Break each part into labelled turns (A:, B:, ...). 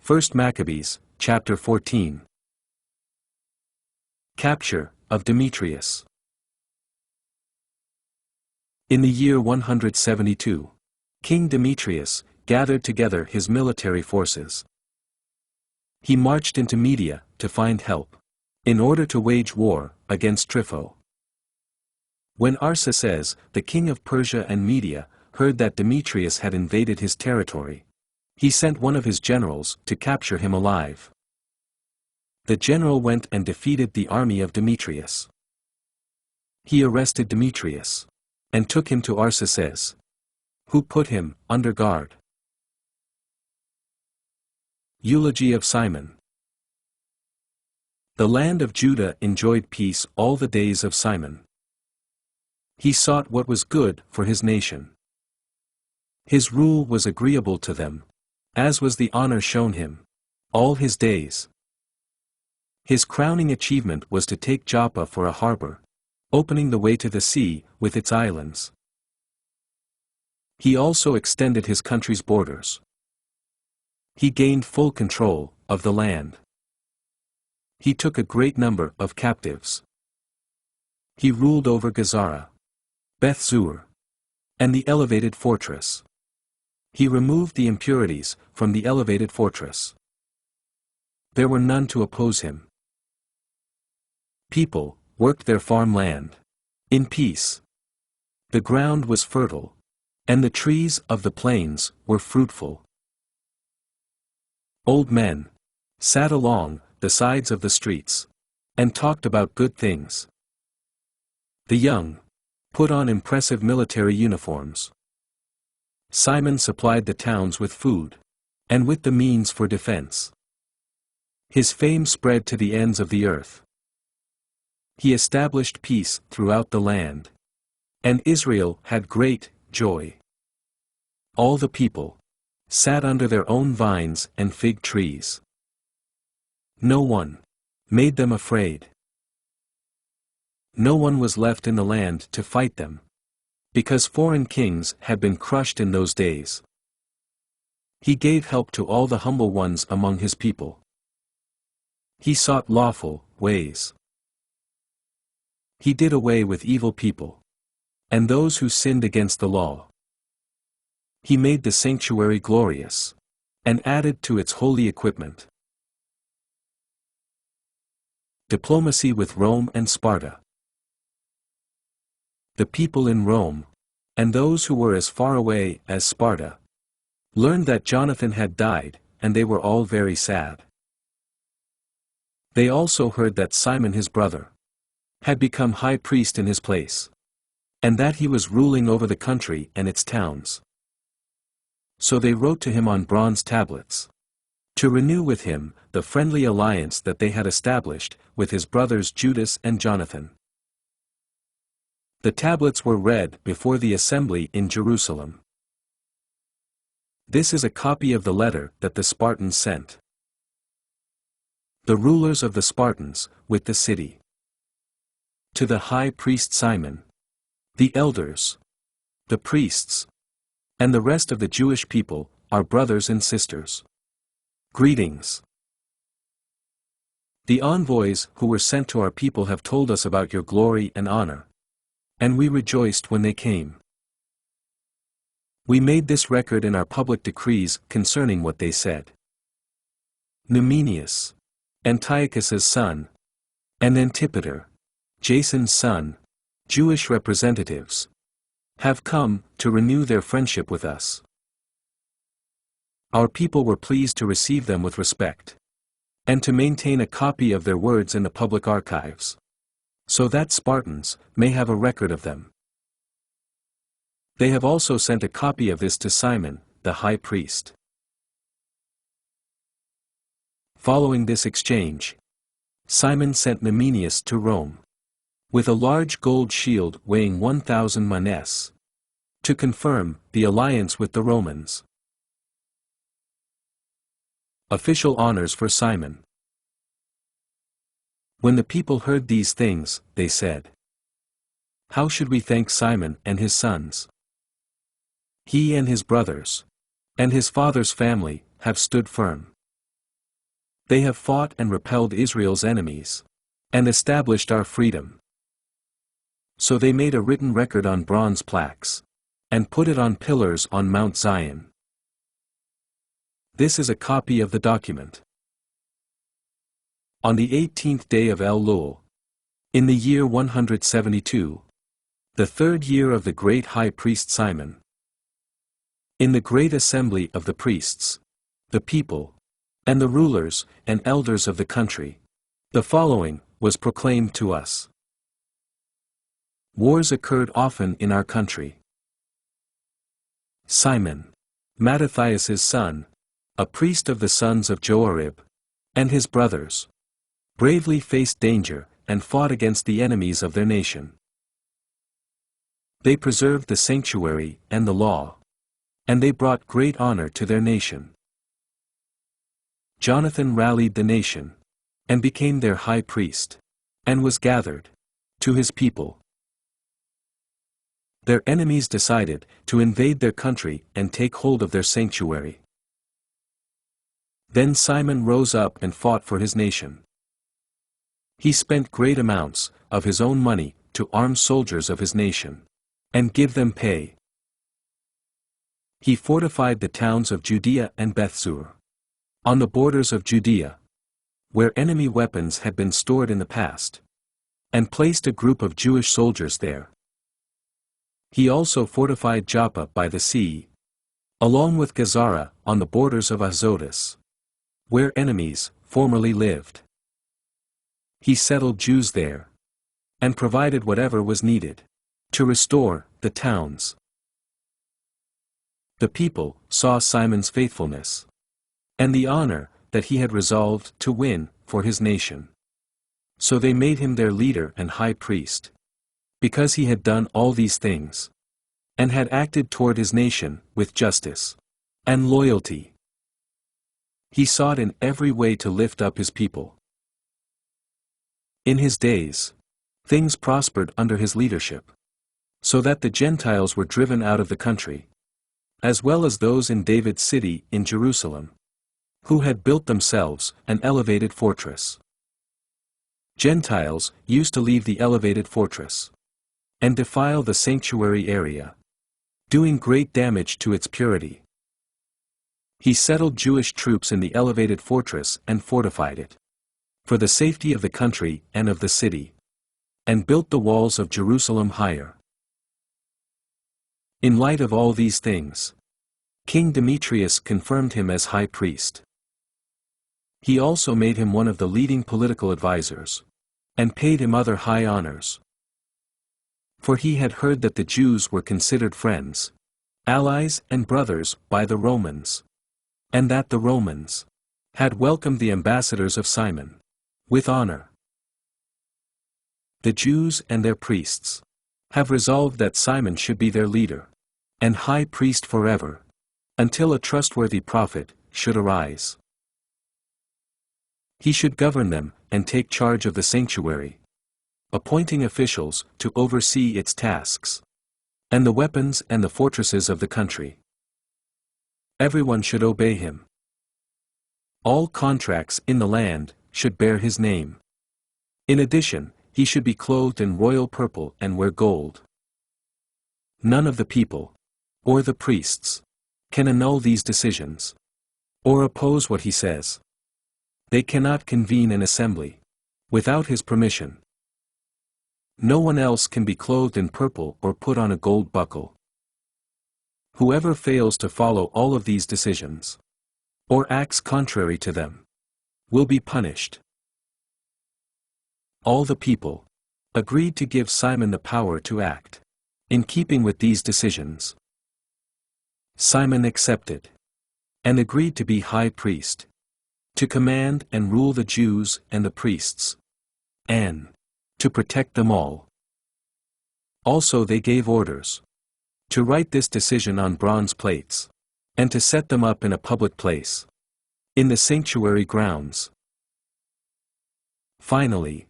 A: 1 Maccabees, chapter 14. Capture of Demetrius. In the year 172, King Demetrius gathered together his military forces. He marched into Media to find help, in order to wage war against Trypho. When Arsaces, the king of Persia and Media, heard that Demetrius had invaded his territory, he sent one of his generals to capture him alive. The general went and defeated the army of Demetrius. He arrested Demetrius and took him to Arsaces, who put him under guard. Eulogy of Simon. The land of Judah enjoyed peace all the days of Simon. He sought what was good for his nation. His rule was agreeable to them, as was the honor shown him, all his days. His crowning achievement was to take Joppa for a harbor, opening the way to the sea with its islands. He also extended his country's borders. He gained full control of the land. He took a great number of captives. He ruled over Gazara, Beth-zur, and the elevated fortress. He removed the impurities from the elevated fortress. There were none to oppose him. People worked their farmland in peace. The ground was fertile, and the trees of the plains were fruitful. Old men sat along the sides of the streets and talked about good things. The young put on impressive military uniforms. Simon supplied the towns with food and with the means for defense. His fame spread to the ends of the earth. He established peace throughout the land, and Israel had great joy. All the people sat under their own vines and fig trees. No one made them afraid. No one was left in the land to fight them, because foreign kings had been crushed in those days. He gave help to all the humble ones among his people. He sought lawful ways. He did away with evil people, and those who sinned against the law. He made the sanctuary glorious, and added to its holy equipment. Diplomacy with Rome and Sparta. The people in Rome, and those who were as far away as Sparta, learned that Jonathan had died, and they were all very sad. They also heard that Simon his brother had become high priest in his place, and that he was ruling over the country and its towns. So they wrote to him on bronze tablets, to renew with him the friendly alliance that they had established with his brothers Judas and Jonathan. The tablets were read before the assembly in Jerusalem. This is a copy of the letter that the Spartans sent. The rulers of the Spartans, with the city. To the high priest Simon, the elders, the priests, and the rest of the Jewish people, our brothers and sisters. Greetings. The envoys who were sent to our people have told us about your glory and honor, and we rejoiced when they came. We made this record in our public decrees concerning what they said. Numenius, Antiochus's son, and Antipater, Jason's son, Jewish representatives, have come to renew their friendship with us. Our people were pleased to receive them with respect, and to maintain a copy of their words in the public archives, so that Spartans may have a record of them. They have also sent a copy of this to Simon, the high priest. Following this exchange, Simon sent Numenius to Rome, with a large gold shield weighing 1,000 manes, to confirm the alliance with the Romans. Official honors for Simon. When the people heard these things, they said, "How should we thank Simon and his sons? He and his brothers, and his father's family, have stood firm. They have fought and repelled Israel's enemies, and established our freedom. So they made a written record on bronze plaques, and put it on pillars on Mount Zion. This is a copy of the document. On the 18th day of Elul, in the year 172, the third year of the great high priest Simon, in the great assembly of the priests, the people, and the rulers and elders of the country, the following was proclaimed to us. Wars occurred often in our country. Simon, Mattathias' son, a priest of the sons of Joarib, and his brothers, bravely faced danger and fought against the enemies of their nation. They preserved the sanctuary and the law, and they brought great honor to their nation. Jonathan rallied the nation, and became their high priest, and was gathered to his people. Their enemies decided to invade their country and take hold of their sanctuary. Then Simon rose up and fought for his nation. He spent great amounts of his own money to arm soldiers of his nation, and give them pay. He fortified the towns of Judea and Bethsur, on the borders of Judea, where enemy weapons had been stored in the past, and placed a group of Jewish soldiers there. He also fortified Joppa by the sea, along with Gazara on the borders of Azotus, where enemies formerly lived. He settled Jews there, and provided whatever was needed to restore the towns. The people saw Simon's faithfulness, and the honor that he had resolved to win for his nation. So they made him their leader and high priest, because he had done all these things, and had acted toward his nation with justice and loyalty. He sought in every way to lift up his people. In his days, things prospered under his leadership, so that the Gentiles were driven out of the country, as well as those in David's city in Jerusalem, who had built themselves an elevated fortress. Gentiles used to leave the elevated fortress and defile the sanctuary area, doing great damage to its purity. He settled Jewish troops in the elevated fortress and fortified it, for the safety of the country and of the city, and built the walls of Jerusalem higher. In light of all these things, King Demetrius confirmed him as high priest. He also made him one of the leading political advisers, and paid him other high honors. For he had heard that the Jews were considered friends, allies and brothers by the Romans, and that the Romans had welcomed the ambassadors of Simon with honor. The Jews and their priests have resolved that Simon should be their leader and high priest forever, until a trustworthy prophet should arise. He should govern them and take charge of the sanctuary, appointing officials to oversee its tasks, and the weapons and the fortresses of the country. Everyone should obey him. All contracts in the land should bear his name. In addition, he should be clothed in royal purple and wear gold. None of the people, or the priests, can annul these decisions, or oppose what he says. They cannot convene an assembly without his permission. No one else can be clothed in purple or put on a gold buckle. Whoever fails to follow all of these decisions, or acts contrary to them, will be punished. All the people agreed to give Simon the power to act in keeping with these decisions. Simon accepted, and agreed to be high priest, to command and rule the Jews and the priests, and to protect them all. Also they gave orders to write this decision on bronze plates, and to set them up in a public place, in the sanctuary grounds. Finally,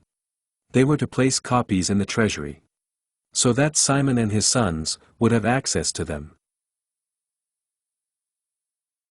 A: they were to place copies in the treasury, so that Simon and his sons would have access to them.